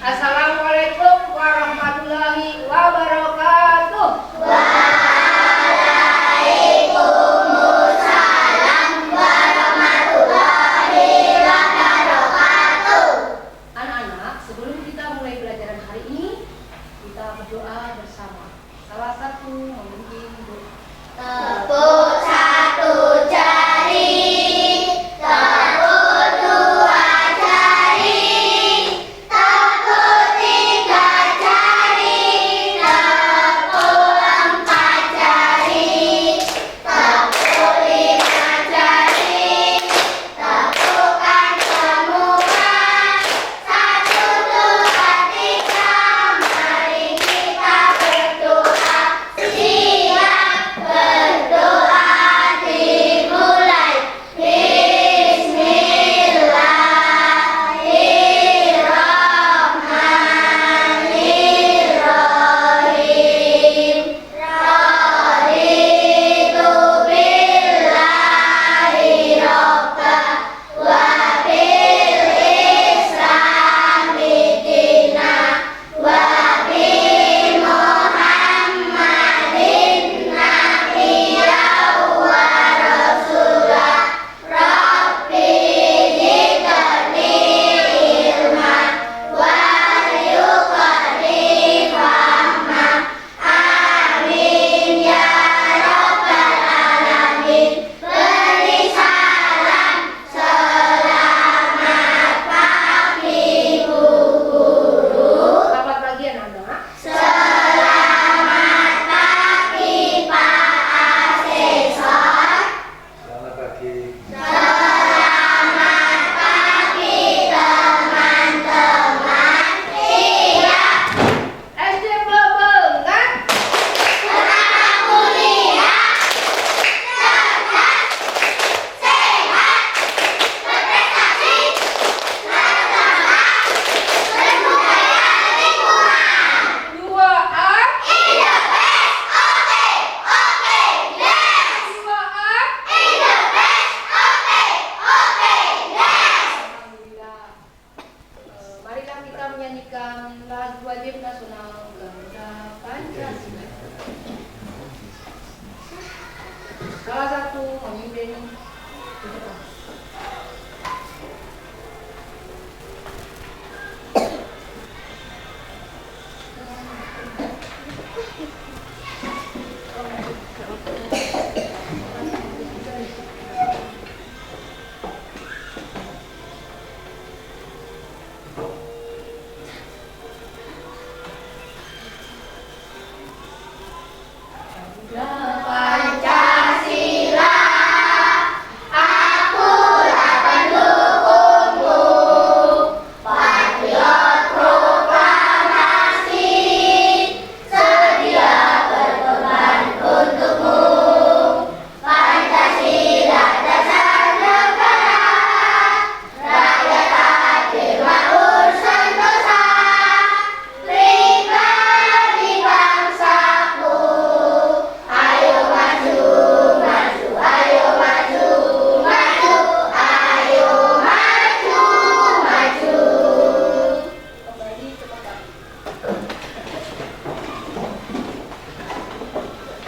Assalamualaikum warahmatullahi wabarakatuh. Waalaikumsalam warahmatullahi wabarakatuh. Anak-anak, sebelum kita mulai pelajaran hari ini, kita berdoa bersama. Salah satu memimpin doa. Tepuk satu jari, tepuk dua jari, tepuk tiga jari, tepuk empat jari, tepuk lima jari, tepukkan semua. Satu, dua, tiga, mari kita berdoa. Siap, berdoa dimulai. Bismillahirrahmanirrahim. Raditu billahi robba wa bil islami dina wa bi Muhammadin nabiyya wa rasulah. Rabbi zidni ilma warzuqni fahma. Amin ya rabbal alamin. Beri salam selamat pagi Bu Guru. Selamat pagi anak-anak. Selamat pagi Pak Asesor. Selamat pagi. Selamat pagi teman-teman. Siap, SD Blebeng kan? semangat kuliah, cerdas, sehat, berprestasi, berteman, berbudaya lingkungan. 2A, In the best, okay, yes. 2A. In the best, okay, yes. Alhamdulillah. Marilah kita menyanyikan lagu wajib nasional Garuda Pancasila. Salah satu memimpin doa. Pancasila, akulah pendukungmu. Patriot proklamasi, sedia berkorban untukmu. Pancasila dasar negara, rakyat adil makmur sentosa. Pribadi bangsaku, ayo maju, maju, ayo maju, maju, ayo maju, maju. Kembali ke tempat.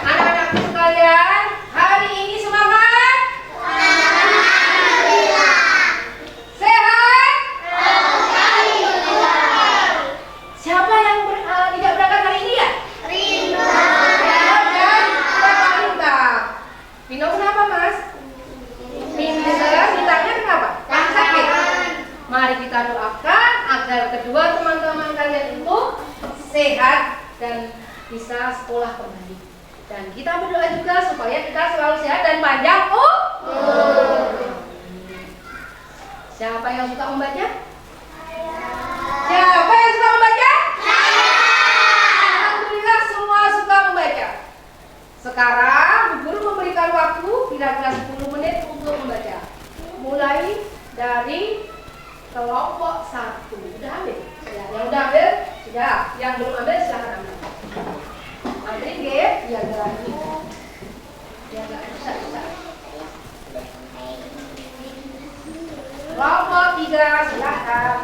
Anak-anakku sekalian, hari ini semangat? Alhamdulillah. Sehat? Alhamdulillah. Siapa yang tidak berangkat hari ini ya? Rindu. Dan Rinta. Vino kenapa mas? Pingsan, ditanya kenapa? Kan sakit. Mari kita doakan agar kedua teman-teman kalian itu sehat dan bisa sekolah kembali. Dan kita berdoa juga supaya kita selalu sehat dan panjang umur. Siapa yang suka membaca? Siapa yang suka membaca? Alhamdulillah semua suka membaca. Sekarang Bu Guru memberikan waktu kira-kira 10 menit untuk membaca. Mulai dari kelompok 1. Udah ambil? Ya, yang udah ambil sudah. Yang belum ambil silahkan ambil. Ambil Gap, ya lagi. Ya agak susah-susah. Kelompok 3 silahkan.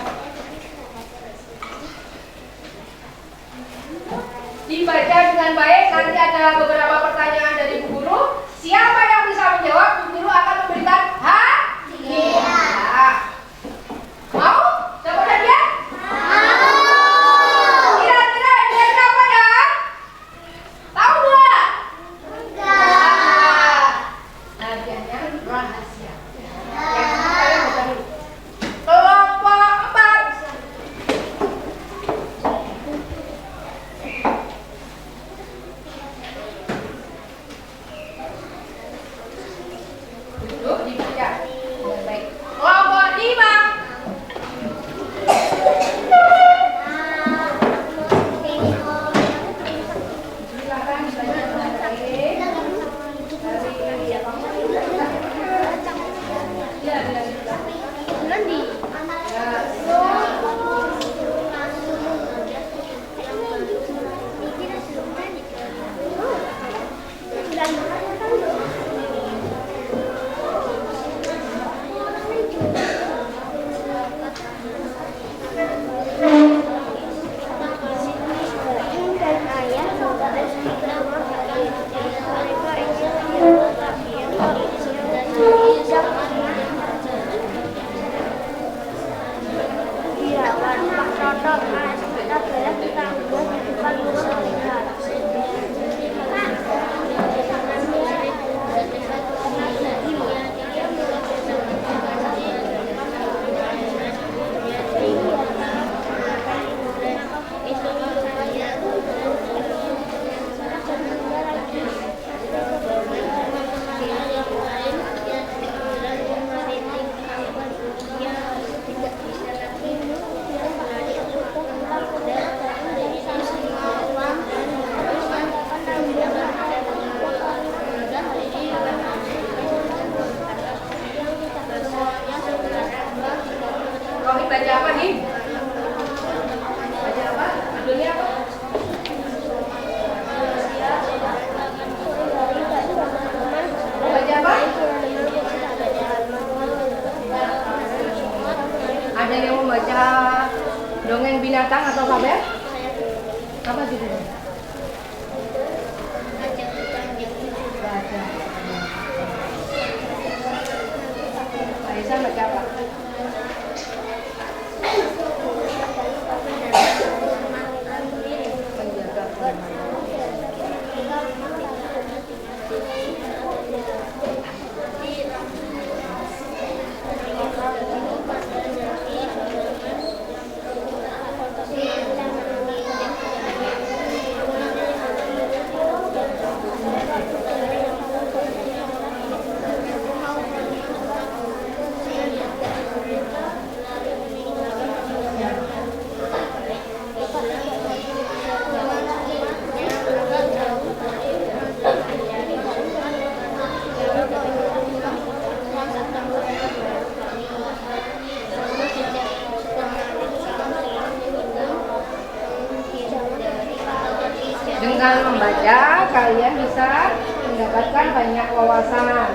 dibaca dengan baik. Nanti ada beberapa pertanyaan dari Bu Guru. Siapa yang bisa menjawab, Bu Guru akan memberikan hadiah. Mau? Coba hadiah? Kira-kira hadiahnya apa ya? Tahu nggak? Hadiahnya rahasia. Yang saya buka dulu. Kelompok 4. Duduk dibaca dengan baik. Kelompok 5. Silakan dibaca dengan baik. Rohit baca apa nih? Baca apa? Judulnya apa? Baca apa? Ada yang mau baca dongeng binatang atau kabar? Apa judulnya? Baca. Aisyah baca apa? Dengan membaca, kalian bisa mendapatkan banyak wawasan.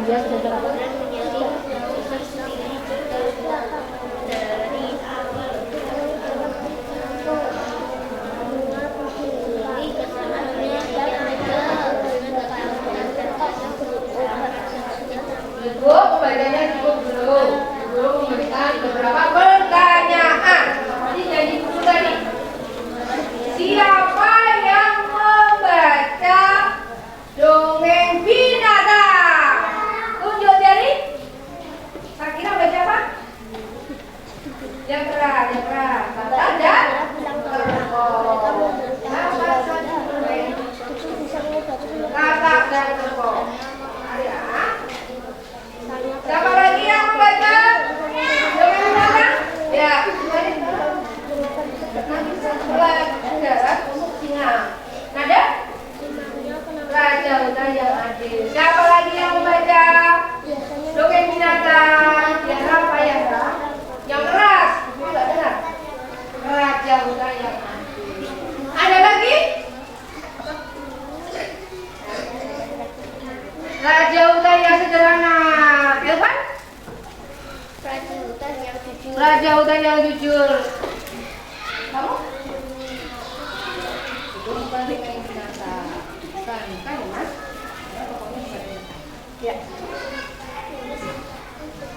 Dia sudah berapa? Cukup, pembacanya cukup belum? Belum memberikan beberapa pertanyaan. Jadi jadi buku tadi. Siapa yang membaca dongeng binatang? Tunjuk jari. Sakina baca apa? Yang keras, yang keras. Kata dan kelompok. Nama satu dongeng. Kata dan kelompok. Siapa lagi yang membaca dongeng binatang? Raja hutan yang jujur. Kamu? Itu bukan yang binatang. Bukan ya Mas? Ya, pokoknya bukan binatang. Ya.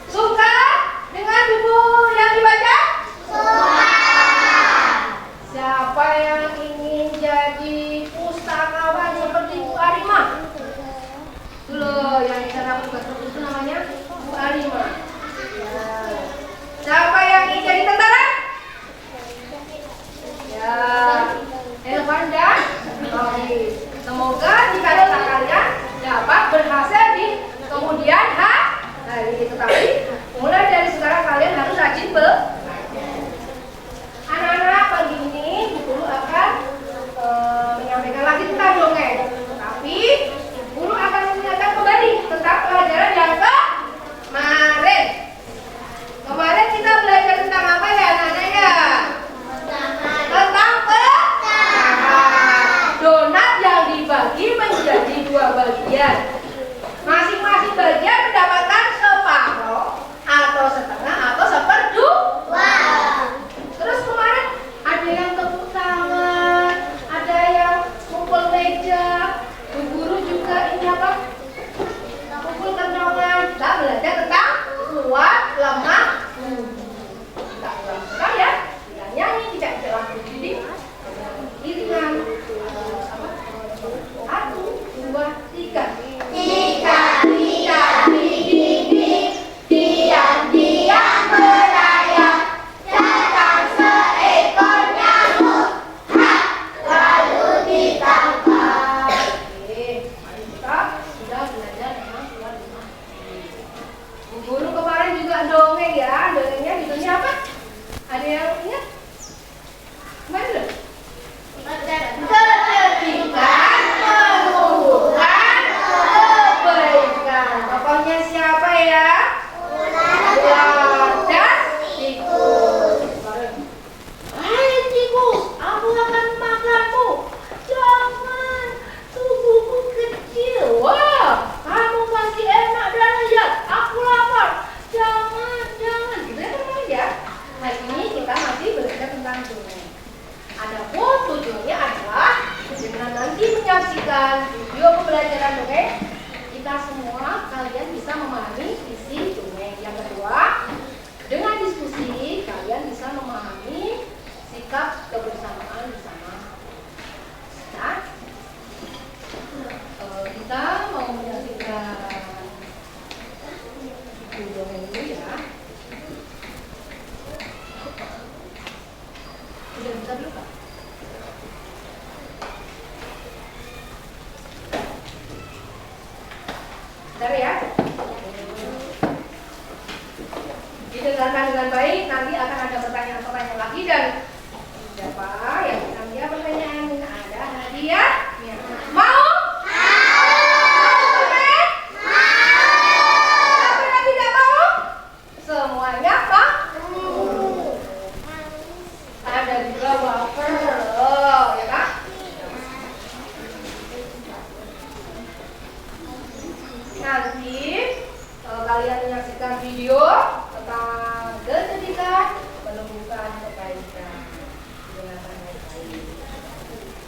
Suka dengan buku yang dibaca? Suka. Siapa yang ingin jadi pustakawan seperti Bu Arima? Itu loh, yang di sana buka buku itu namanya Bu Arima. Ya. Siapa yang ingin jadi tentara? Ya, Elvan dan Rohis. Semoga cita-cita kalian dapat berhasil di kemudian hari. Tetapi mulai dari sekarang kalian harus rajin belajar. Anak-anak, pagi ini Bu Guru akan menyampaikan lagi tentang dongeng. Tapi Guru akan mengingatkan kembali tentang pelajaran yang kemarin. Kemarin kita belajar tentang apa ya anak-anak ya? Tentang donat yang dibagi menjadi 2 bagian. Masing-masing bagian mendapatkan separuh atau setengah atau seperdua. Terus kemarin ada yang tepuk tangan, ada yang mukul meja. Bu Guru juga ini apa? Mukul kentongan. Kita belajar tentang kuat, lemah, tidak ulang ya, tidak nyanyi, tidak lagu jadi iringan. 1, 2, 3. Diam-diam merayap, datang seekor nyamuk, lalu ditangkap. Oke, mari kita sudah belajar tentang keluar rumah. Bu Guru kemarin juga dongeng ya, dongengnya judulnya apa? Ada yang ingat? Kemarin belum? Kecerdikan menumbuhkan kebaikan. Tokohnya siapa ya? Ular dan tikus. Hai tikus, aku akan makanmu. Jangan, tubuhku kecil. Wah, kamu pasti enak dan lezat. Aku lapar. Jangan. Gitu ya teman-teman ya. Hari ini kita masih belajar tentang dongeng. Adapun tujuannya adalah dengan nanti menyaksikan video pembelajaran dongeng, kita semua kalian bisa memahami isi dongeng. Yang kedua, dengan diskusi kalian bisa memahami sikap kebersamaan bersama. Nah, kita mau menyaksikan video dongeng dulu ya. Udah bisa belum Pak? Bentar ya. Didengarkan dengan baik, nanti akan ada pertanyaan-pertanyaan lagi dan siapa yang bisa menjawab pertanyaan ada hadiahnya. Mau? Siapa yang tidak mau? Semuanya Pak? Ada juga wafer, ya Kak? Nanti kalian menyaksikan video tentang kecerdikan menumbuhkan kebaikan.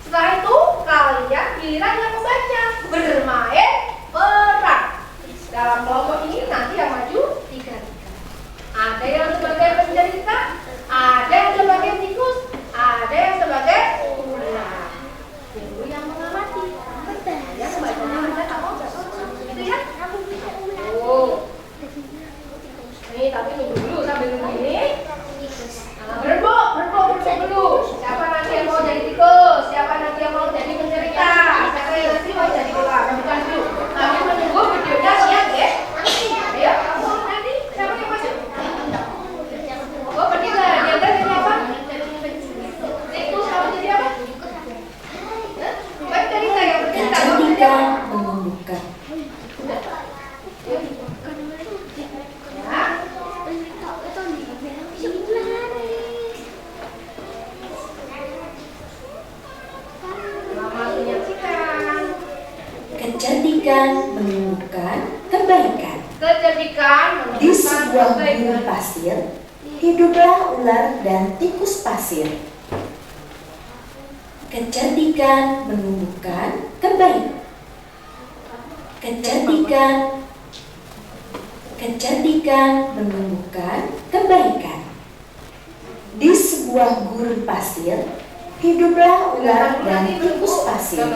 Setelah itu kalian giliran yang membaca, bermain peran. Dalam kelompok ini nanti yang maju 3. Ada yang sebagai pencerita, ada yang sebagai tikus, ada yang sebagai ular. Guru yang mengamati. Yang membacanya ada kamu gitu ya? Oh. Nih tapi tunggu dulu sambil nunggu ini. Berbok dulu. Siapa nanti yang mau jadi tikus? Siapa nanti yang mau jadi pencerita? Siapa yang nanti mau jadi ular? Bukan dulu. Kami menunggu videonya siap ya. Ayo, kamu nanti siapa yang masuk? Oh, pergi ke dia jadi apa? Tikus kamu jadi apa? Baik dari saya bercerita. Kecerdikan menumbuhkan. Kecerdikan menumbuhkan kebaikan. Kecerdikan Di menumbuhkan sebuah kebaikan. gurun pasir, hiduplah ular dan tikus pasir. Kecerdikan menumbuhkan kebaikan. Kecerdikan menumbuhkan kebaikan. Di sebuah gurun pasir, hiduplah ular dan tikus pasir.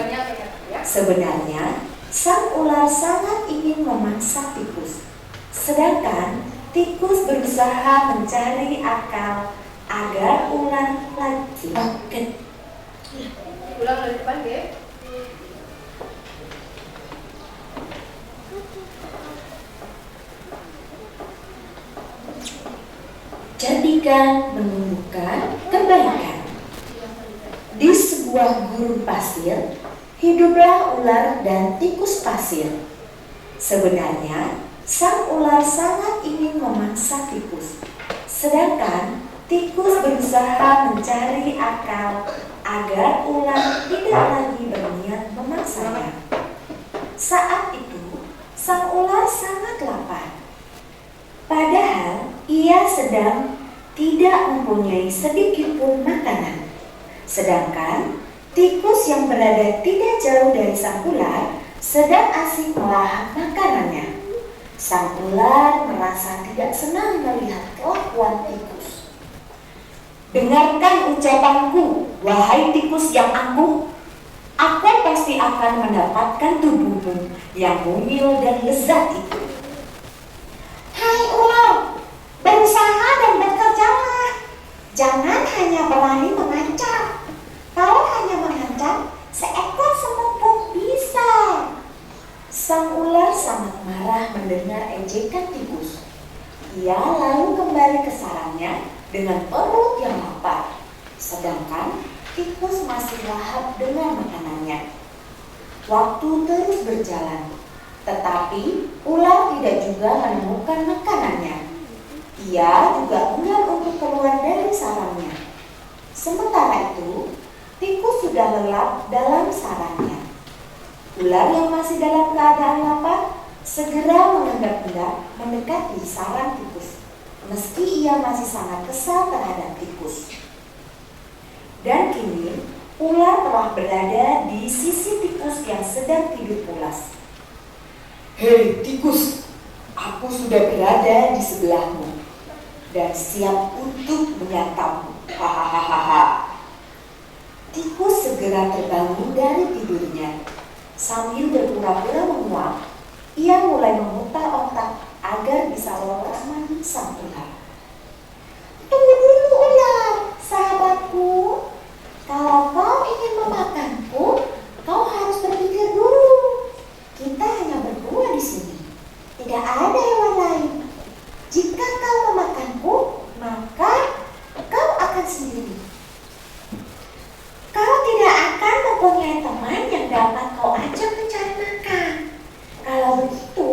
Sebenarnya, sang ular sangat ingin memangsa tikus, sedangkan tikus berusaha mencari akal agar ular lagi. Ulang dari depan ya. Kecerdikan menumbuhkan kebaikan. Di sebuah gurun pasir, hiduplah ular dan tikus pasir. Sebenarnya, sang ular sangat ingin memangsa tikus, sedangkan tikus berusaha mencari akal agar ular tidak lagi berniat memangsanya. Saat itu, sang ular sangat lapar. Padahal ia sedang tidak mempunyai sedikit pun makanan. Sedangkan tikus yang berada tidak jauh dari sang ular sedang asik melahap makanannya. Sang ular merasa tidak senang melihat kelakuan tikus. "Dengarkan ucapanku, wahai tikus yang angkuh. Aku pasti akan mendapatkan tubuhmu yang mungil dan lezat itu." "Hai ular, berusaha dan bekerjalah. Jangan hanya berani mengancam. Kalau hanya mengancam, seekor semut pun bisa." Sang ular sangat marah mendengar ejekan tikus. Ia lalu kembali ke sarangnya dengan perut yang lapar, sedangkan tikus masih lahap dengan makanannya. Waktu terus berjalan, tetapi ular tidak juga menemukan makanannya. Ia juga enggan untuk keluar dari sarangnya. Sementara itu, tikus sudah lelap dalam sarangnya. Ular yang masih dalam keadaan lapar segera mengendap-endap mendekati sarang tikus, meski ia masih sangat kesal terhadap tikus. Dan kini, ular telah berada di sisi tikus yang sedang tidur pulas. "Hei tikus, aku sudah berada di sebelahmu dan siap untuk menyantapmu. Hahaha." Tikus segera terbangun dari tidurnya. Sambil berpura-pura menguap, ia mulai memutar otak agar bisa lolos mandi sang ular. "Tunggu dulu ular, sahabatku. Kalau kau ingin memakanku, kau harus berpikir dulu. Kita hanya berdua di sini. Tidak ada hewan lain. Jika kau memakanku, maka kau akan sendiri. Kau tidak akan mempunyai teman yang dapat kau ajak mencari makan. Kalau begitu,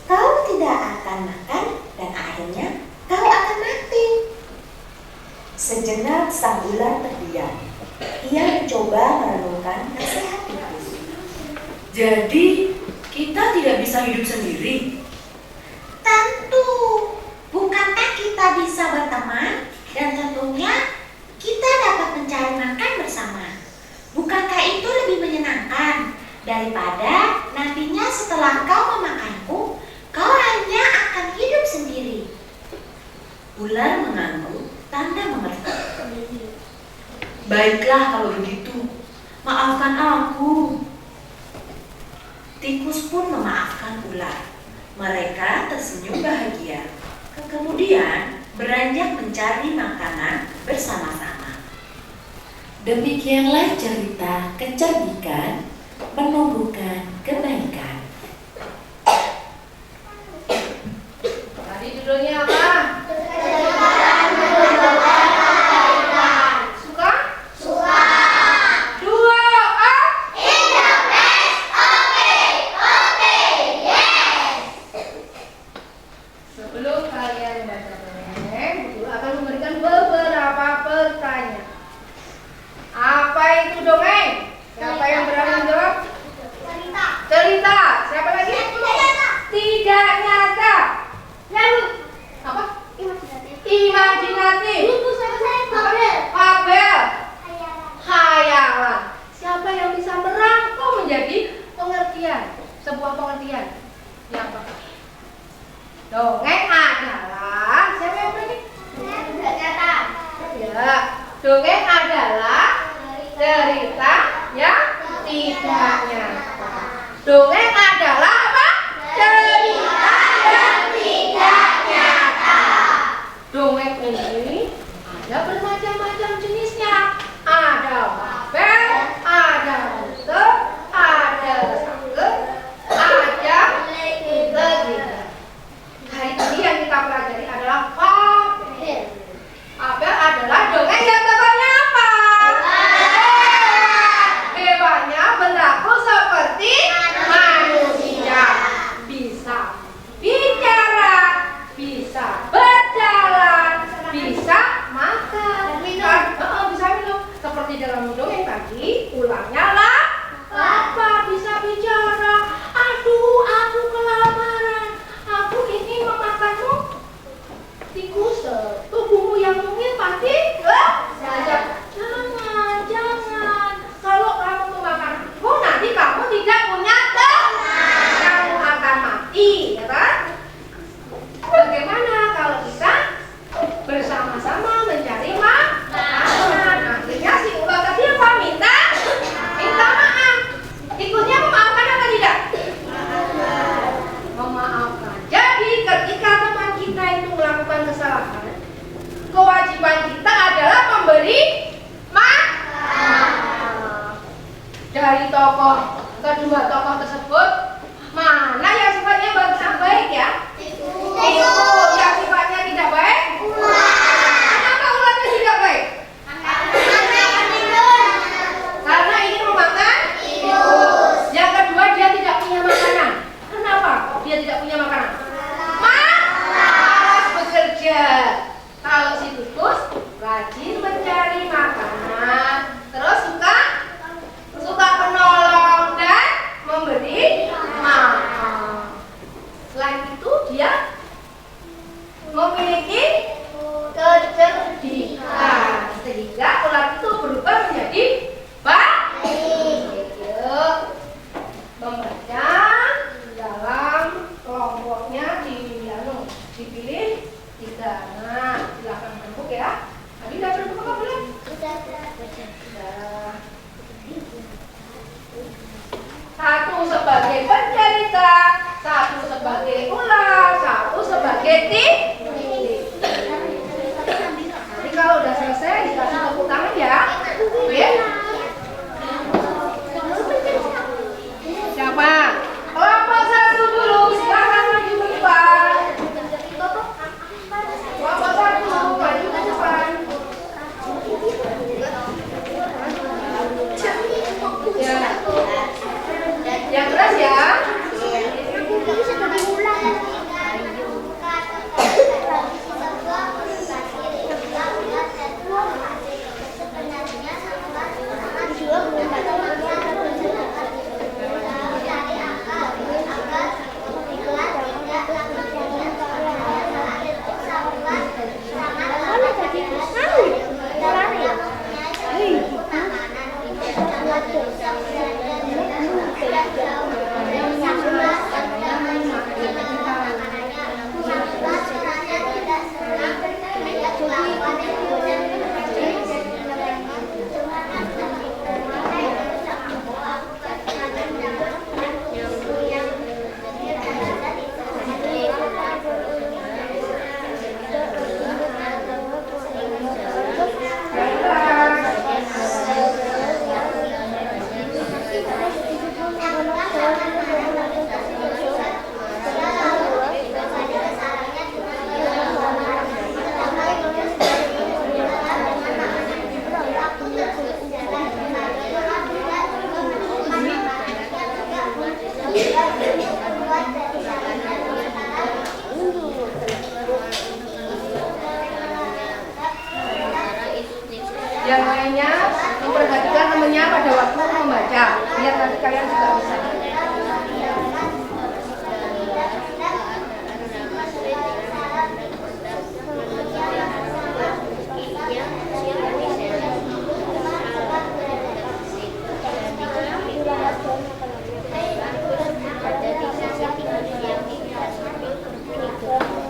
kau tidak akan makan dan akhirnya kau akan mati." Sejenak sang ular terdiam. Ia mencoba merenungkan nasihat tikus. "Jadi, kita tidak bisa hidup sendiri?" "Tentu, bukankah kita bisa berteman dan tentunya kita dapat mencari makan bersama? Bukankah itu lebih menyenangkan daripada nantinya setelah kau memakanku, kau hanya akan hidup sendiri?" Ular mengangguk, tanda mengerti. "Baiklah kalau begitu, maafkan aku." Tikus pun memaafkan ular. Mereka tersenyum bahagia. Kemudian beranjak mencari makanan bersama-sama. Demikianlah cerita kecerdikan menumbuhkan kebaikan. Tadi judulnya apa? Suka? Suka. Dua, In the best. Okay, yes. Sebelum kalian membaca dongeng, Guru akan memberikan beberapa pertanyaan. Apa itu dongeng? Siapa yang berani menjawab? Cerita. Cerita. Siapa lagi? Tidak nyata. Lalu apa? Imajinatif. Dongeng adalah siapa yang berani? Ya, dongeng adalah cerita yang tidak nyata. Dongeng adalah apa? Cerita yang tidak nyata. Dongeng ini ada bermacam-macam jenisnya. Ada babel, ada buta, ada sangger, ada legenda. Hari ini yang kita pelajari adalah fabel. Fabel adalah dongeng yang tokohnya apa? Hewannya berlaku seperti manusia, bisa bicara, bisa berjalan, bisa makan, bisa minum. Seperti dalam dongeng tadi, ulangnya lah, lapar, bisa bicara. Aduh, aku kelaparan, aku ingin memakanmu. Tikus, tubuhmu yang mungil pasti saja. Jangan. Kalau kamu memakan aku, nanti kamu tidak punya teman. Kamu akan mati, ya kan? Bagaimana kalau kita bersama-sama mencari makanan? Akhirnya si ular tadi apa? Minta maaf. Tikusnya memaafkan atau tidak? Memaafkan. Jadi ketika teman kita itu melakukan kesalahan, kewajiban kita adalah memberi maaf. Dari kedua tokoh tersebut, mana yang sifatnya baik ya? Tikus. Yang sifatnya tidak baik? Kenapa ularnya tidak baik? Karena ingin memakan tikus. Yang kedua, dia tidak punya makanan. Kenapa dia tidak punya makanan? Malas bekerja. Kalau si tikus rajin mencari makanan, terus suka menolong dan memberi maaf. Selain itu dia memiliki kecerdikan sehingga ular itu berubah menjadi baik. Yuk membaca dalam kelompoknya dipilih 3. Nah, silakan berbuku ya. Tadi udah berbuku apa belum? Sudah. Satu sebagai pencerita, satu sebagai ular, satu sebagai tikus. Nanti kalau udah selesai dikasih tepuk tangan ya. Oke? Siapa? Kelompok 1 dulu, silakan maju ke depan. Kelompok 1 maju ke depan. Ya. Yang keras ya. Yang lainnya memperhatikan temannya pada waktu membaca, biar nanti kalian juga bisa. Ada di sisi yang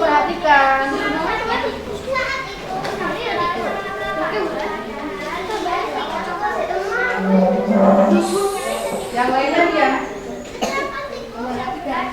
memperhatikan. Yang lainnya dia memperhatikan.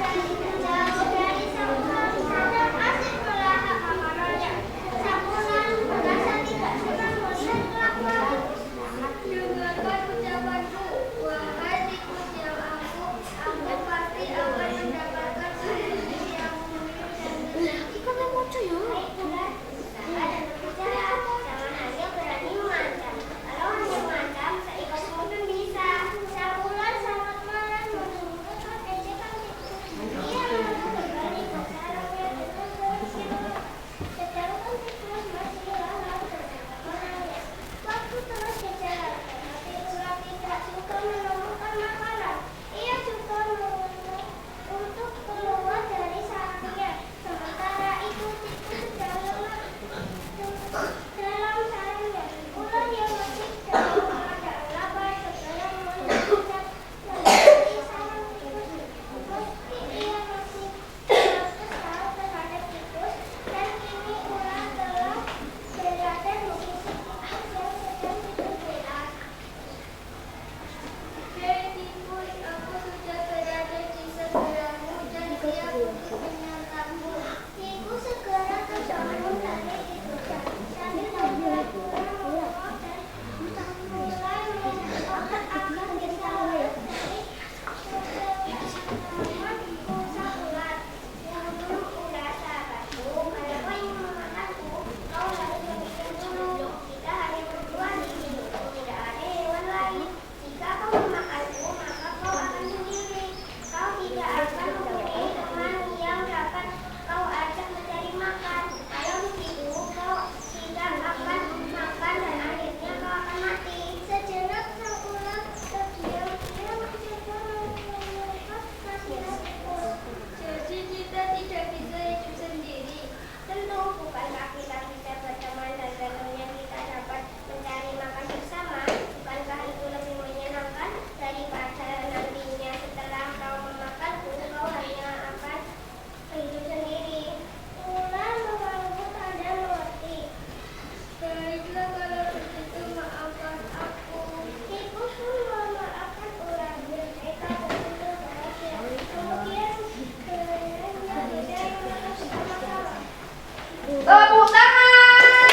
Tepuk tangan.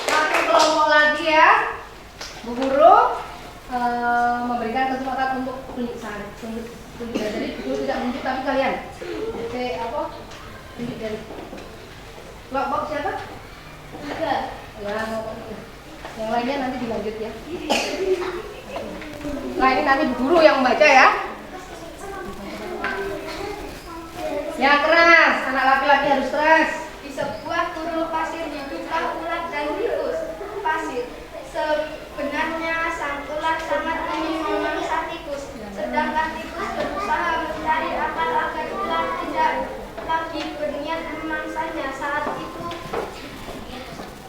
Satu kelompok lagi ya. Bu Guru memberikan kesempatan untuk tulisan. Jadi guru tidak menunjuk tapi kalian. Oke, apa? Tunjuk dari kelompok siapa? Tiga. Ya, kelompok tiga. Yang lainnya nanti dilanjut ya. Nah, ini nanti Bu Guru yang membaca ya. Yang keras, anak laki-laki harus keras. Di sebuah gurun pasir hiduplah ulat dan tikus. Pasir. Sebenarnya sang ulat sangat ingin memangsa tikus, sedangkan tikus berusaha mencari akal agar ulat tidak lagi berniat memangsanya. Saat itu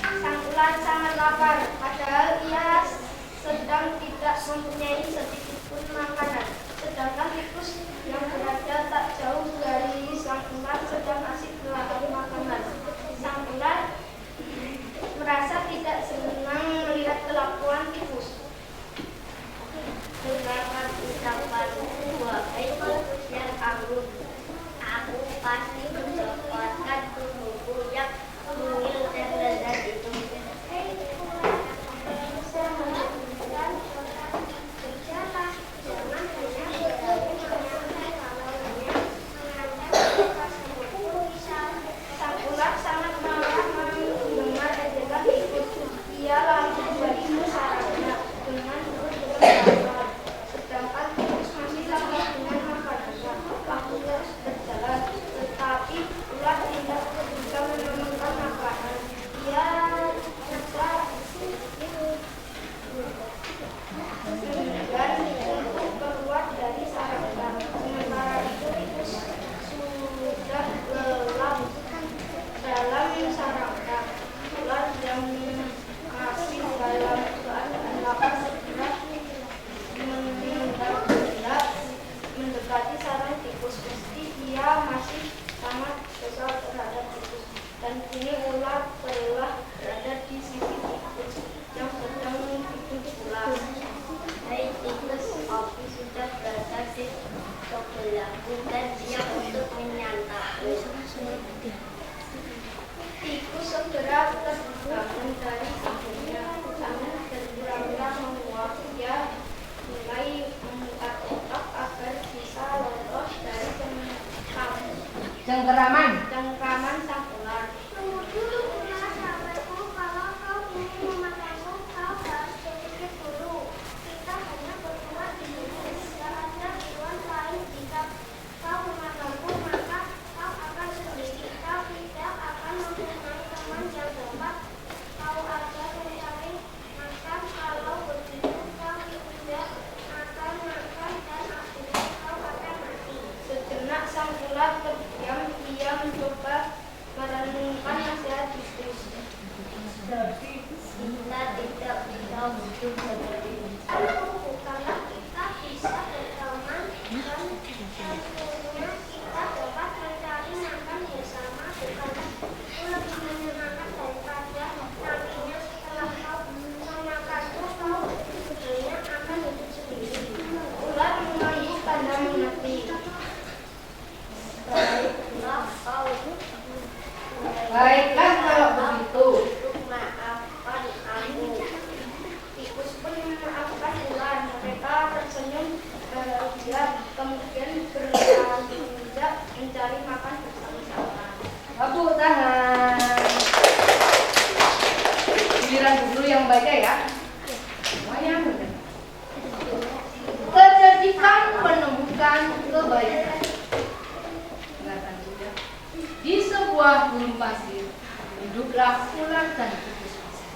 sang ulat sangat lapar, padahal ia sedang tidak mempunyai sedikit pun makanan. Sedangkan tikus yang berada tak jauh dari sang ulat sedang asik melahap makanan. Sang ulat merasa tidak senang melihat kelakuan tikus. Dengarkan ucapan wahai tikus yang anggun, aku pasti mendapatkan tubuhku yang mungil dan lezat itu. Berjalan, jangan hanya berani menyantai kalau Dan kini ular telah berada di sisi tikus yang sedang tidur pulas. Hai tikus, aku sudah berada di sebelahmu dan siap untuk menyantapmu. Tikus segera terbangun dari tidurnya. Sambil berpura-pura menguap, dia mulai memutar otak agar bisa lolos dari cengkeraman sang ular. Tunggu dulu, ular sahabatku. Kalau kau ingin memakanku, kau harus berpikir dulu. Kita hanya berdua di sini. Tidak ada hewan lain. Jika kau memakanku, maka kau akan sendiri. Kau tidak akan mempunyai teman yang dapat kau ajak mencari makan. Kalau begitu, kau tidak akan makan dan akhirnya kau akan mati. Sejenak sang ular terdiam, ia mencoba merenungkan nasihat tikus. Tapi kita tidak bisa hidup seperti ini. Karena kita bisa berteman dan tentunya kita dapat mencari makan bersama. Bukankah itu lebih menyenangkan daripada nantinya setelah kau memakanku, kau sebenarnya akan hidup sendiri. Ular mengangguk tanda mengerti. Baiklah kalau begitu. Maafkan aku. Tikus pun memaafkan ular. Mereka tersenyum bahagia, kemudian berlanjut mencari makan bersama-sama. Tepuk tangan. Giliran guru yang baca ya. Semuanya benar. Kecerdikan menemukan kebaikan. Dengarkan juga. Di sebuah gurun pasir, hiduplah ular dan tikus pasir.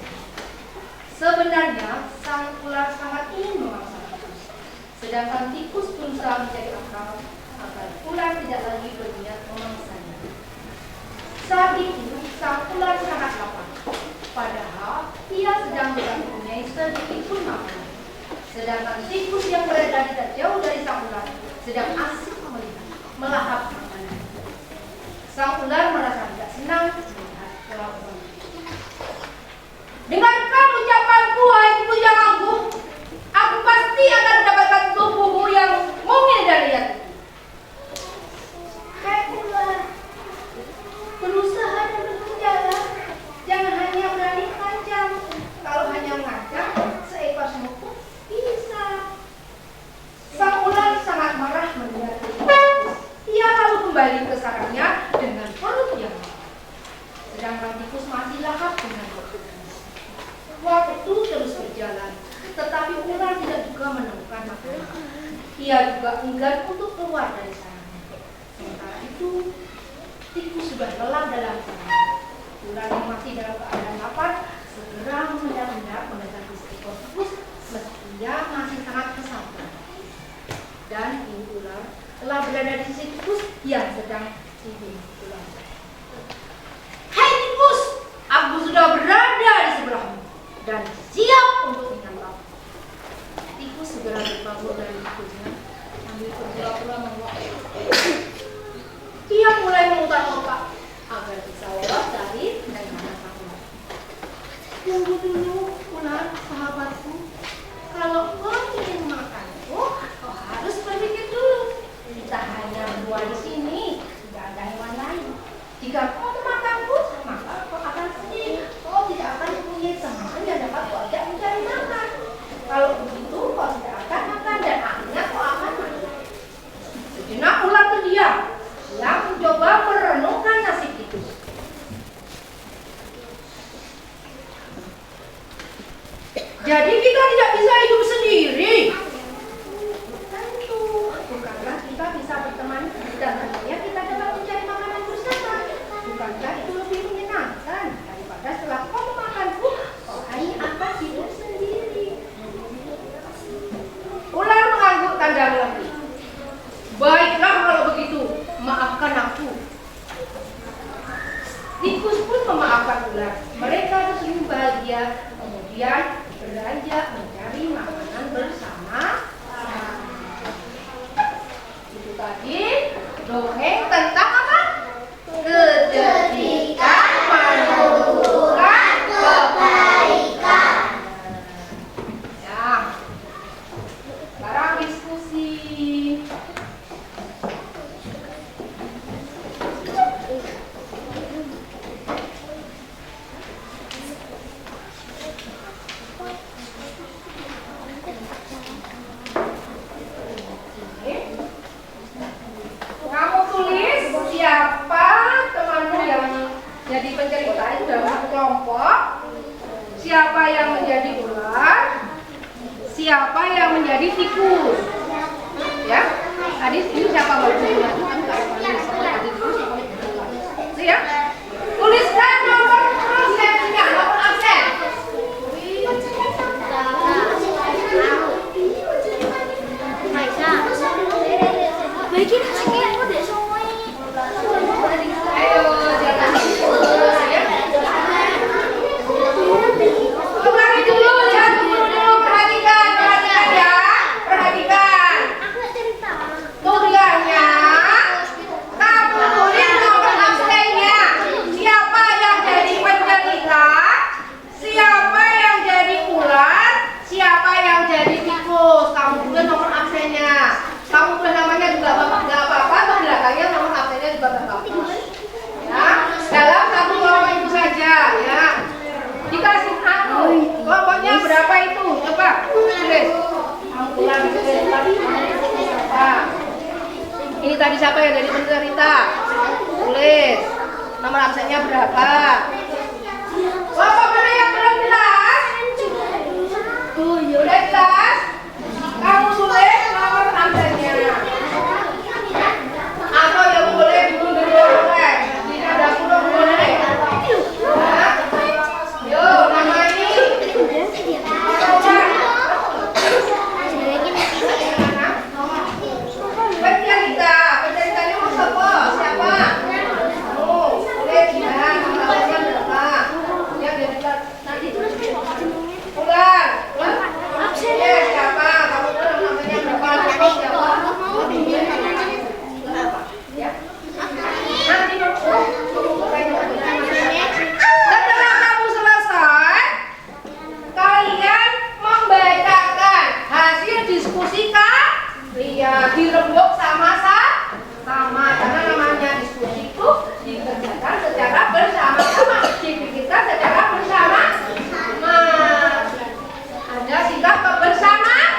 Sebenarnya, sang ular sangat ingin memangsa tikus. Sedangkan tikus berusaha mencari akal agar ular tidak lagi berniat memangsanya. Saat itu, sang ular sangat lapar. Padahal, ia sedang tidak mempunyai sedikit pun makanan. Sedangkan tikus yang berada tidak jauh dari sang ular sedang asik melahap makanan. Sang ular merasa tidak senang melihat kelaparan. Dengarkan ucapanku, hai tikus yang agung. Aku pasti akan mendapatkan tubuhmu yang mungil dan lihat. Hai ular, berusaha dan berjalan. Jangan hanya berani ngancam. Kalau hanya ngancam, seekor semut pun bisa. Sang ular sangat marah melihat tikus. Ia lalu kembali ke sarangnya dengan perut yang lapar. Sedangkan tikus masih lahap dengan makanan. Waktu terus berjalan, tetapi ular tidak juga menemukan makanan. Ia juga enggan untuk keluar dari sarangnya. Sementara itu, tikus sudah lelah dalam sarangnya. Ular yang masih dalam keadaan lapar segera mengendap-endap mendekati seekor tikus meski ia masih sangat kesabaran. Dan kini ular telah berada di sisi tikus yang sedang tidur pulang. Hai tikus, aku sudah berada di sebelahmu dan siap untuk menyantap. Tikus segera berbangun dari tikusnya sambil berpura-pura menguap. Ia mulai memutar otak agar bisa lolos dari mana sang ular. Tunggu dulu, ular sahabatku. Kalau kau ingin makanku, kau harus berpikir dulu. Kita hanya berdua di sini, tidak ada hewan lain. Jika kau memakanku, maka kau akan sedih. Kau tidak akan mempunyai teman yang dapat kau ajak mencari makan. Kalau begitu, kau tidak akan makan dan akhirnya kau akan mati. Sejenak ular terdiam. Ia mencoba merenungkan nasib tikus. Jadi kita tidak bisa hidup sendiri. Tentu, bukanlah kita bisa berteman dan tentunya kita dapat mencari makanan bersama. Bukankah itu lebih menyenangkan daripada setelah kau memakanku, kau hanya akan hidup sendiri. Ular mengangguk tanda mengerti. Baiklah kalau begitu, maafkan aku. Tikus pun memaafkan ular. Mereka tersenyum bahagia, kemudian beranjak mencari makanan siapa temanmu yang jadi pencerita itu dalam satu kelompok? Siapa yang menjadi ular? Siapa yang menjadi tikus? Ya, tadi ini siapa ular? Ya, tuliskan nomor absennya, nomor absen. Ayo, jangan terus ya. Ulangi dulu, jangan dulu, perhatikan ya, perhatikan. Tulisannya, kamu tulis nomor absennya. Siapa yang jadi pencerita? Siapa yang jadi ular? Siapa yang jadi tikus? Kamu tulis nomor absennya. Kamu tulis namanya juga nggak apa-apa, atau belakangnya nomor absennya juga nggak apa-apa. Ya, dalam satu kelompok itu saja ya. Dikasih kelompoknya berapa itu? Coba tulis. Kamu ulang siapa? Ini tadi siapa yang jadi pencerita? Tulis. Nomor absennya berapa? Kelompok mana yang belum jelas? Udah jelas? Kamu tulis nomor absennya. Atau yang boleh diundur boleh. Tidak ada kurung boleh. Ya. Yo, nama ini. Penceritanya mau siapa? Siapa? Tulis ya, nomor absennya berapa? Ya, biar nanti tulis ulang. Siapa? Kamu tulis namanya berapa? Siapa? Ya. Nanti setelah kamu selesai, kalian membacakan hasil diskusi kalian dirembuk sama karena namanya diskusi itu dikerjakan secara bersama-sama, dipikirkan secara bersama-sama. Ada sikap kebersamaan.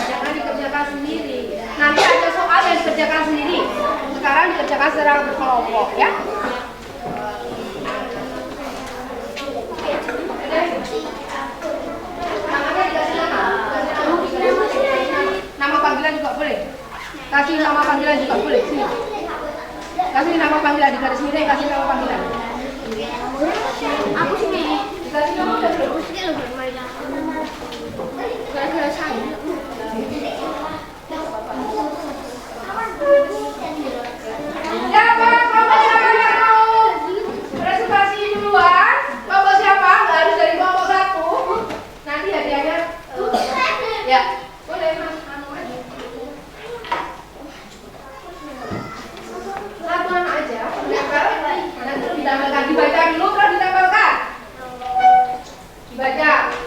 Jangan dikerjakan sendiri. Nanti ada soal yang dikerjakan sendiri. Sekarang dikerjakan secara berkelompok ya. Namanya dikasih nama. Nama panggilan juga boleh. Kasih nama panggilan juga boleh. Sini. Kasih nama panggilan di garis miring, kasih nama panggilan. Aku sini. Dikasih nama udah belum? Gara-gara saya. Siapa? Kelompok siapa yang mau presentasi duluan? Kelompok siapa? Nggak harus dari kelompok satu. Nanti hadiahnya. Ya, boleh mas. Satu anak aja. Nanti ditambahkan, dibaca dulu terus ditambahkan. Dibaca.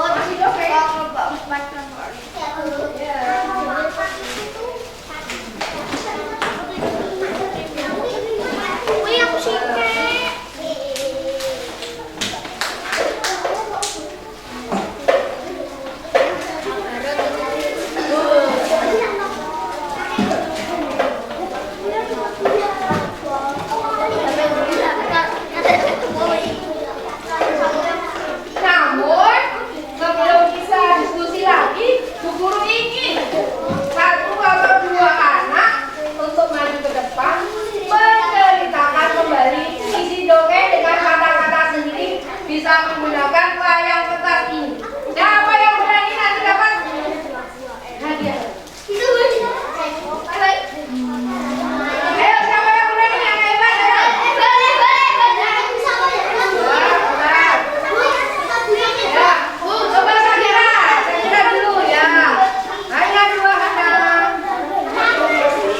Masih dong, ya? Namun, sebelum bisa diskusi lagi, Bu Guru ingin satu atau dua anak untuk maju ke depan menceritakan kembali isi dongeng dengan kata-kata sendiri, bisa menggunakan wayang kertas ini. Siapa yang berani nanti dapat hadiah? Ayo, siapa yang berani yang hebat? Ayo. Ya, Bu, coba Sakira dulu ya. Hanya dua anak.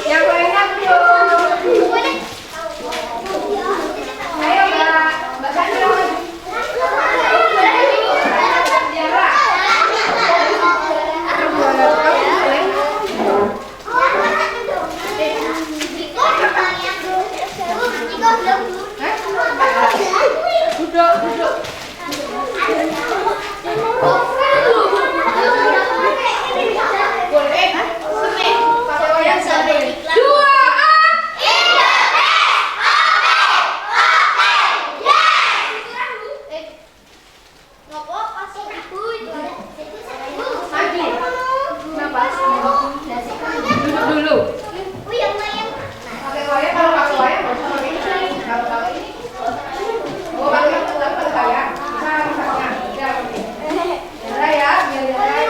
Yang lainnya belum. Ayo Mbak Sakira maju. Tiara. Duduk. Boleh? Pakai wayang boleh. 2A. Maju. Nafas. Duduk dulu. Pakai wayang, kalau pakai wayang nggak usah pakai ini. Kalau pakai ini. Oh, pakai wayang. Bisa misalnya. Udah ya, biar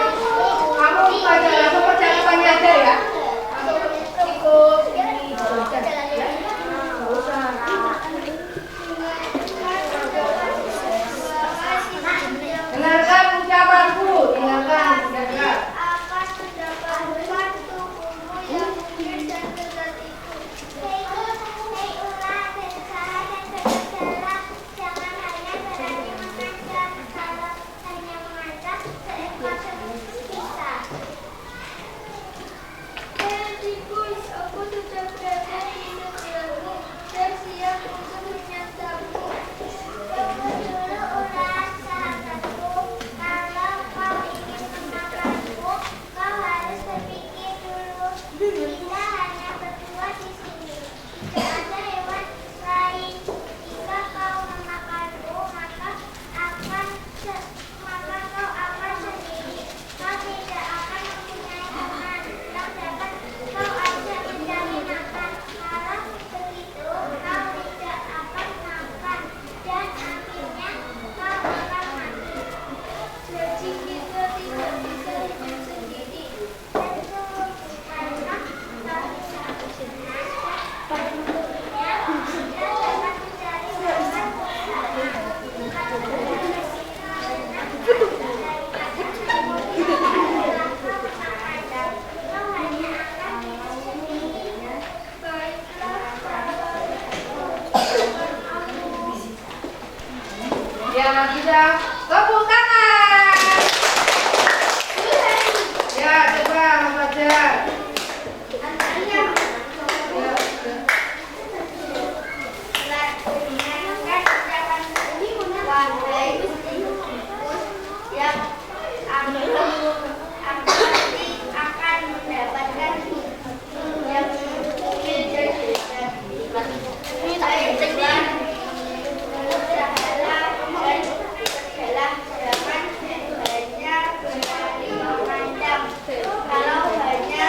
kamu aja langsung percakapannya aja ya. Langsung ikut ini. Ya. Nggak usah. Dengarkan ucapanku. Dengarkan. Akan terdapat suatu guru yang mungkin dan cerdas itu. Hei ular berusaha dan bergejala, jangan hanya berani mengancam. Kalau hanya mengancam, seekor semut bisa. Hei tikus, aku sudah berada di sebelahmu dan siap untuk menyantapmu. Tunggu dulu ular sahabatku, kalau kau ingin memakanku, kau harus berpikir dulu. Kita hanya berdua di sini, tidak ada hewan lain. Jika kau memakanku, maka kau akan sendiri. Kau tidak akan mempunyai teman yang dapat kau ajak mencari makan. Kalau begitu, kau tidak akan makan dan akhirnya kau akan mati. Jadi kita tidak bisa hidup sendiri. Tentu karena kau bisa bersenang dan tentunya kita dapat mencari makan bersama. Kalau bersenang daripada kemudian kau makan, kau hanya akan hidup sendiri. Baiklah, Yang bisa tepuk tangan. Ya, coba Mas Fajar. Ya. akan mendapatkan yang mungkin dan usahalah dan kerjalah, jangan hanya berani mengancam. Kalau hanya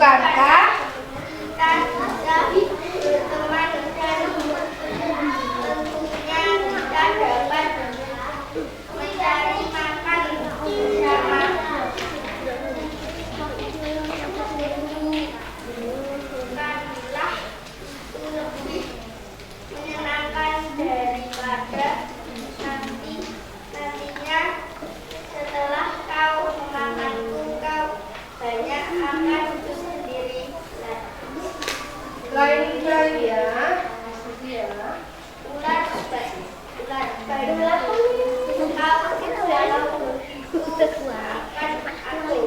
Bukankah Kita sudah berteman dan tentunya kita dapat mencari makan bersama. Bukanlah lebih menyenangkan daripada nantinya setelah kau memakanku, kau banyak akan sendiri lagi. lain ya? Diskusi ya. Ular baik, kau tidak makan aku.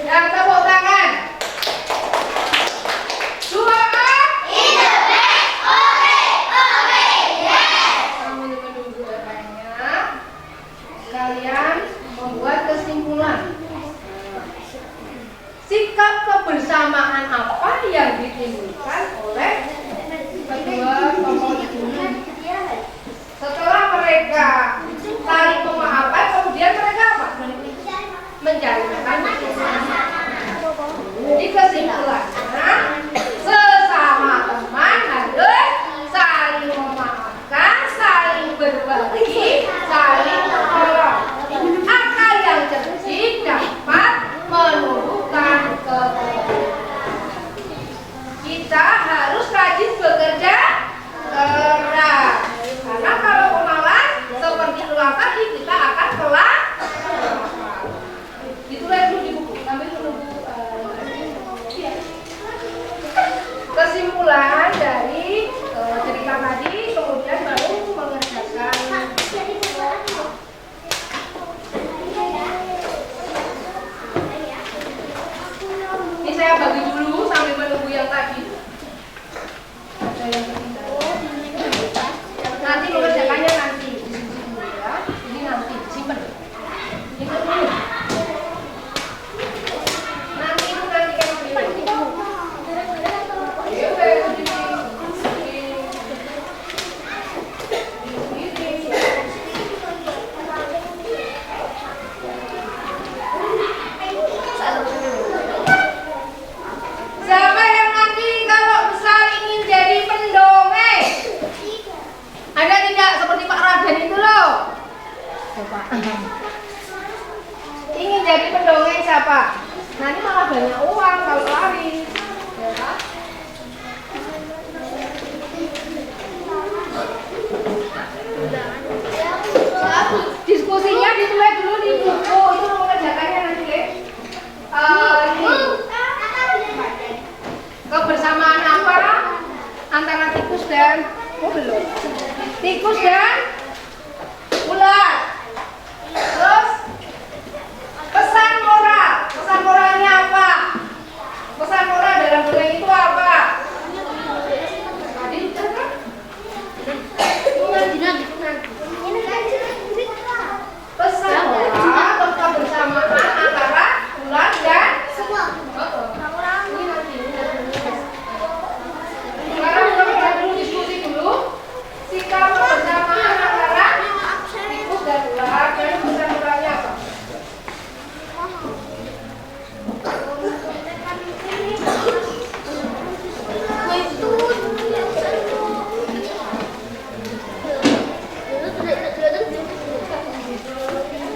Yang tepuk tangan. Doa. Sambil menunggu doanya, kalian membuat kesimpulan. Sikap kebersamaan apa yang ditimbulkan oleh kedua tokoh ini? Setelah mereka saling memaafkan, kemudian mereka apa? Mencari makan bersama. Jadi kesimpulannya, sesama teman harus saling memaafkan, saling berbagi, saling menolong. Akal yang cerdik dapat menumbuhkan kebahagiaan. Kita harus rajin bekerja keras. Karena kalau pemalas seperti ulang tadi kita akan kelak. Ditulis dulu di buku sambil menunggu. Kesimpulan dari cerita tadi, kemudian baru mengerjakan. Ini saya bagi dulu sambil menunggu yang tadi. Ada yang ketiga. Nanti mengerjakannya nanti disimpan dulu ya. Ini nanti disimpan. Itu dulu. Nanti itu nanti kan dulu. Siapa yang nanti kalau besar ingin jadi pendongeng? Ada tidak seperti Pak Raden itu loh? Coba. Ingin jadi pendongeng siapa? Nanti malah banyak uang kalau lari. Ya kan? Diskusinya ditulis dulu di buku. Itu mengerjakannya nanti deh. Ini kebersamaan apa antara tikus dan belum? Tikus dan ular. Terus pesan moral. Pesan moralnya apa? Pesan moral dalam dongeng itu apa? Tadi kan? Pesan moral atau kebersamaan antara ular dan ini nanti. Sekarang kita dulu diskusi dulu sikap kebersamaan antara tikus dan ular dan pesan moralnya apa?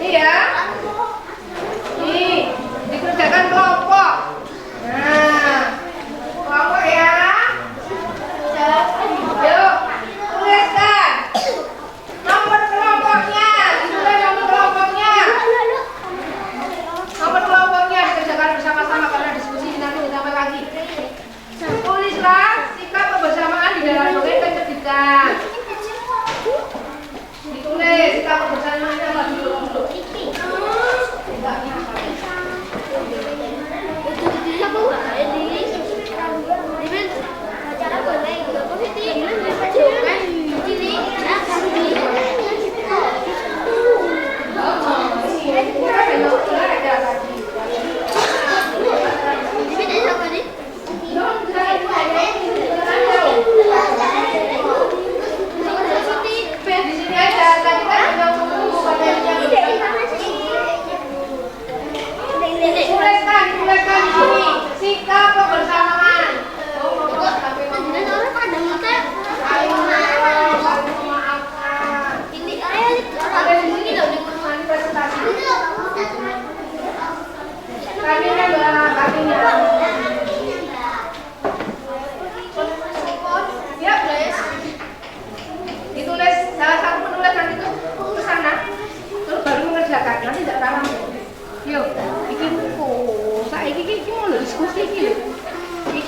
Ini ya. Nih, dikerjakan kelompok. Nah, kelompok ya. Yuk, tuliskan nomor kelompoknya. Ditulis nomor kelompoknya. Nomor kelompoknya dikerjakan bersama-sama karena diskusi nanti ditambah lagi. Tulislah sikap kebersamaan di dalam dongeng kecerdikan. Ditulis sikap kebersamaannya apa dulu. Di sini aja, tadi kan ada buku materinya.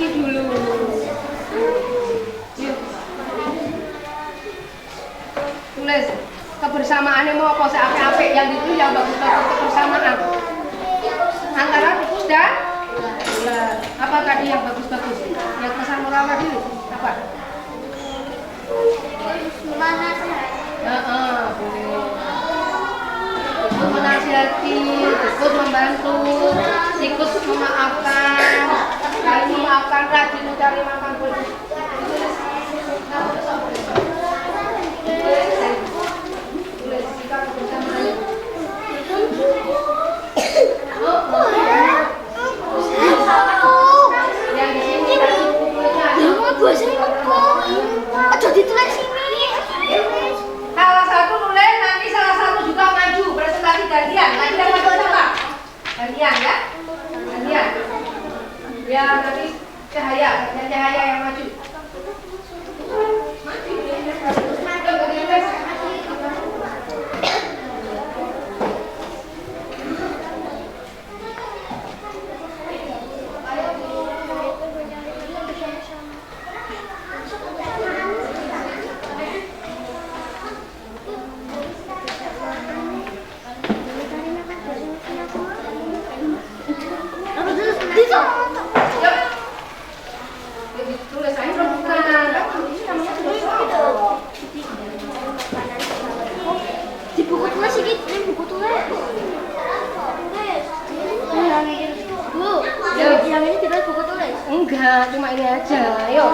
Kiki dulu. Yuk. Tulis kebersamaannya mau apa seapik-apik yang itu yang bagus-bagus kebersamaan. Antara tikus dan ular. Apa tadi yang bagus-bagus? Yang pesan moral tadi apa? Boleh. Tikus menasihati, tikus membantu, tikus memaafkan, saling memaafkan, rajin mencari makan boleh. Tulis kita kebersamaan. Yang di sini tadi bukunya Aduh ditulis sini. salah satu nulis, nanti salah satu juga maju presentasi gantian. Lagi yang maju siapa? Gantian ya? Gantian. Ya nanti Cahaya, gantian Cahaya yang maju. Tulis aja bukan. Ini namanya tulis soal. Di buku tulis ini, buku tulis. Yang ini tidak buku tulis. Enggak, cuma ini aja. Ayo.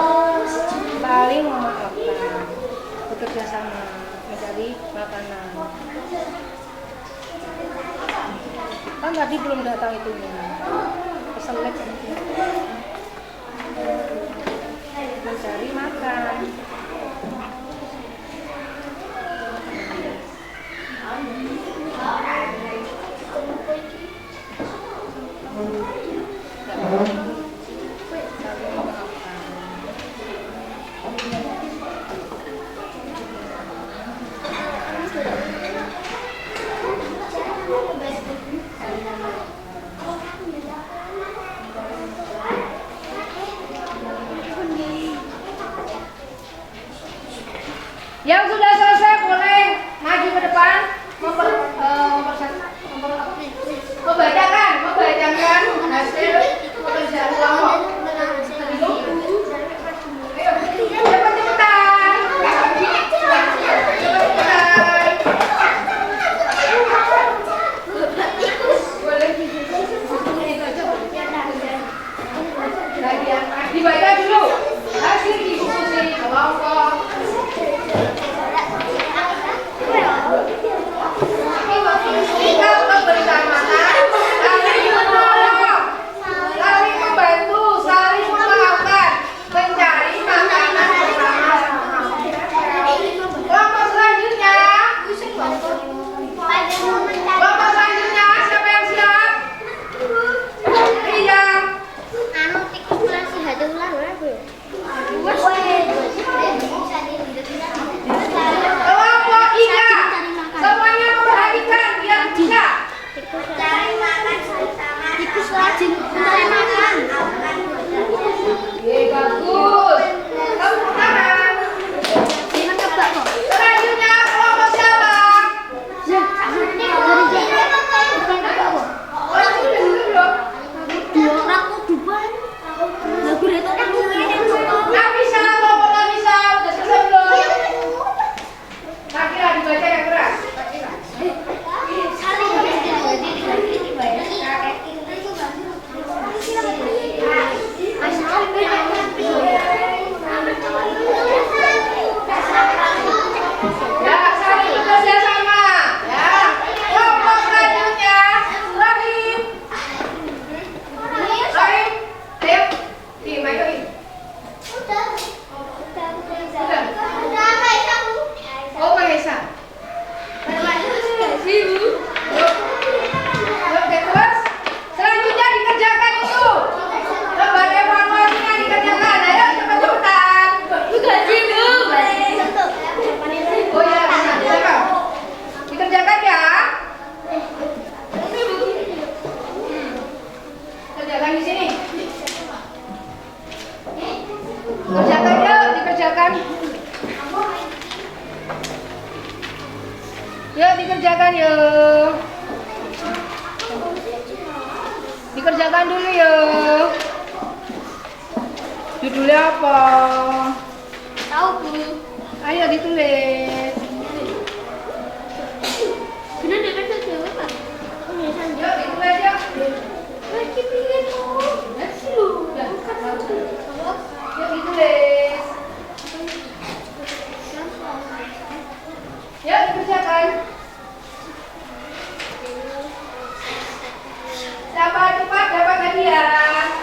Saling memaafkan. Bekerja sama mencari makanan. Kan tadi belum datang itunya. Peselet mencari makan. Yang sudah selesai boleh maju ke depan membacakan hasil pekerjaan kelompok. Ayo, cepat-cepetan. Boleh. Dibaca dulu hasil diskusi kelompok. Kita kebersamaan, saling menolong, saling membantu, saling memaafkan, mencari makanan bersama-sama. Kelompok selanjutnya, siapa yang siap? Iya. Kelompok Ika, semuanya memperhatikan biar bisa. Cari makan bersama. Tikus rajin mencari makan. Yeay, bagus. Tepuk tangan. Selanjutnya kelompok siapa? Orang ini udah dulu belum? Nggak bisa, kelompok nggak bisa. Udah selesai belum? Nakira dibaca yang keras. Nakira. Ya, saling bekerja sama. Ya. Kelompok selanjutnya, Rahim. Rahim, ayo. Di Michael ini. Oh, Mahesa. Ibu. Oke, terus selanjutnya dikerjakan itu. Coba evaluasinya dikerjakan. Ayo cepat-cepatan. Oh ya, dikerjakan. Dikerjakan ya. Kerjakan di sini. dikerjakan yuk. Dikerjakan dulu yuk. Judulnya apa? Tahu Bu. Ayo ditulis. Benar dekat saja Pak. Yuk ditulis yuk. Lagi pilih Bu. Yuk ditulis. Yuk dikerjakan. Siapa cepat dapat hadiah?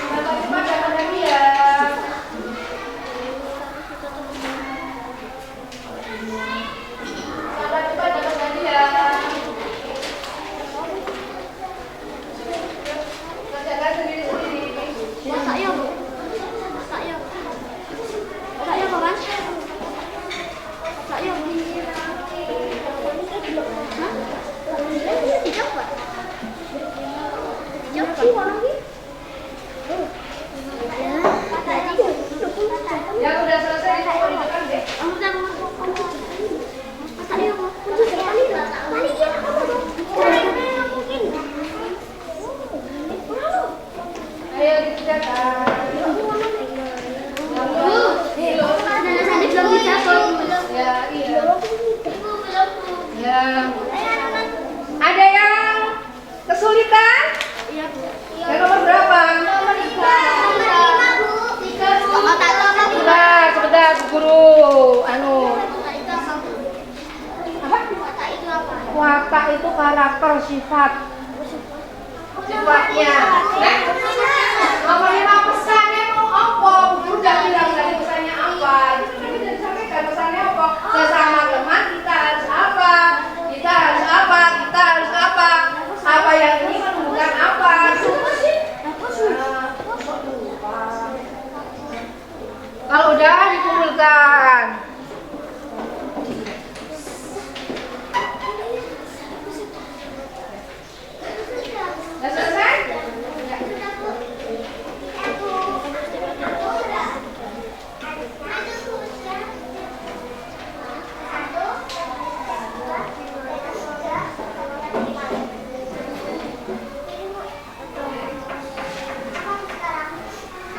Siapa cepat dapat hadiah? Siapa cepat dapat hadiah? Kerjakan sendiri-sendiri. Masak ya Bu. Masak ya. Masak ya kawan. Masak ya Bu. Hah? Dicoba. Dicoba sih orang ini. Yang udah selesai ditekan deh. Ayo dikerjakan. Ya, iya. Ya. Ada yang kesulitan? Yang nomor berapa? Sebentar, guru. Watak itu karakter sifat. Sifatnya. Nomor 5 pesannya mau apa? Guru udah bilang tadi pesannya apa? Tapi udah disampaikan pesannya apa? Sesama teman kita harus apa? Kita harus apa? Kita harus apa? Apa yang ini menunjukkan apa? Kalau udah dikumpulkan. Udah selesai?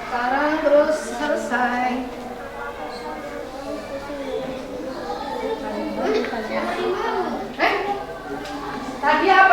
Sekarang terus selesai. Tadi apa?